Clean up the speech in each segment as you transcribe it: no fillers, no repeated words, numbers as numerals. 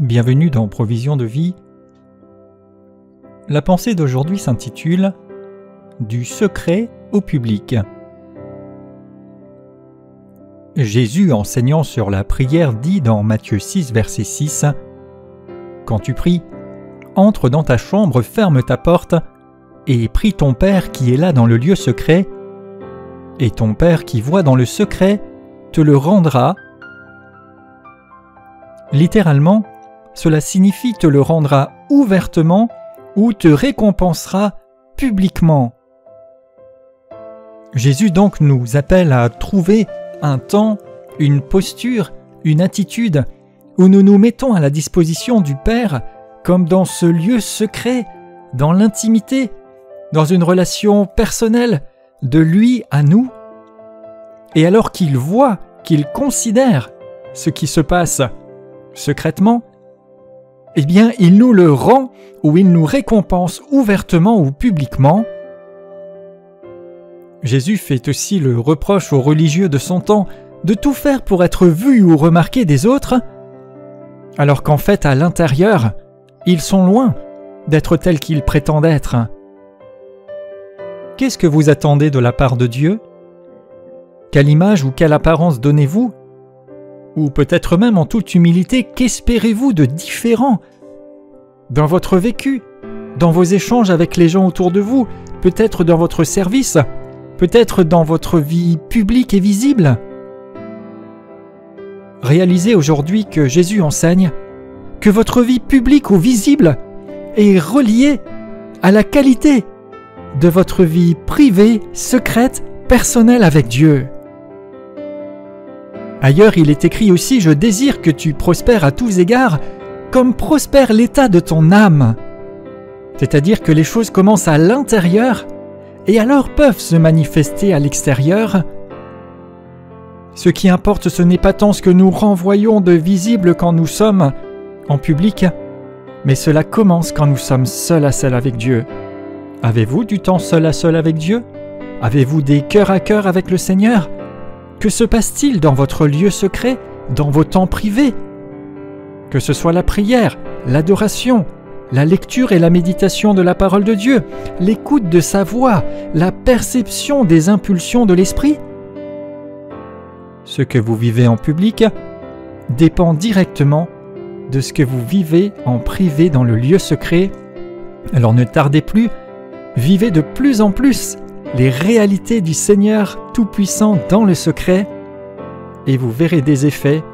Bienvenue dans Provision de vie. La pensée d'aujourd'hui s'intitule « Du secret au public ». Jésus, enseignant sur la prière, dit dans Matthieu 6, verset 6 « Quand tu pries, entre dans ta chambre, ferme ta porte, et prie ton Père qui est là dans le lieu secret, et ton Père qui voit dans le secret te le rendra. » Littéralement, cela signifie te le rendra ouvertement ou te récompensera publiquement. Jésus donc nous appelle à trouver un temps, une posture, une attitude où nous nous mettons à la disposition du Père comme dans ce lieu secret, dans l'intimité, dans une relation personnelle de lui à nous. Et alors qu'il voit, qu'il considère ce qui se passe secrètement, eh bien, il nous le rend ou il nous récompense ouvertement ou publiquement. Jésus fait aussi le reproche aux religieux de son temps de tout faire pour être vu ou remarqué des autres, alors qu'en fait, à l'intérieur, ils sont loin d'être tels qu'ils prétendent être. Qu'est-ce que vous attendez de la part de Dieu? Quelle image ou quelle apparence donnez-vous? Ou peut-être même en toute humilité, qu'espérez-vous de différent dans votre vécu, dans vos échanges avec les gens autour de vous, peut-être dans votre service, peut-être dans votre vie publique et visible? Réalisez aujourd'hui que Jésus enseigne que votre vie publique ou visible est reliée à la qualité de votre vie privée, secrète, personnelle avec Dieu. Ailleurs, il est écrit aussi « Je désire que tu prospères à tous égards, comme prospère l'état de ton âme. » C'est-à-dire que les choses commencent à l'intérieur et alors peuvent se manifester à l'extérieur. Ce qui importe, ce n'est pas tant ce que nous renvoyons de visible quand nous sommes en public, mais cela commence quand nous sommes seuls à seul avec Dieu. Avez-vous du temps seul à seul avec Dieu? Avez-vous des cœurs à cœur avec le Seigneur? Que se passe-t-il dans votre lieu secret, dans vos temps privés? Que ce soit la prière, l'adoration, la lecture et la méditation de la parole de Dieu, l'écoute de sa voix, la perception des impulsions de l'esprit? Ce que vous vivez en public dépend directement de ce que vous vivez en privé dans le lieu secret. Alors ne tardez plus, vivez de plus en plus les réalités du Seigneur Tout-Puissant dans le secret, et vous verrez des effets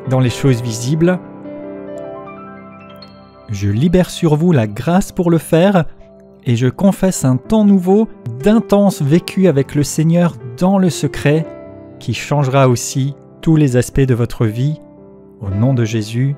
dans les choses visibles. Je libère sur vous la grâce pour le faire, et je confesse un temps nouveau d'intense vécu avec le Seigneur dans le secret, qui changera aussi tous les aspects de votre vie. Au nom de Jésus,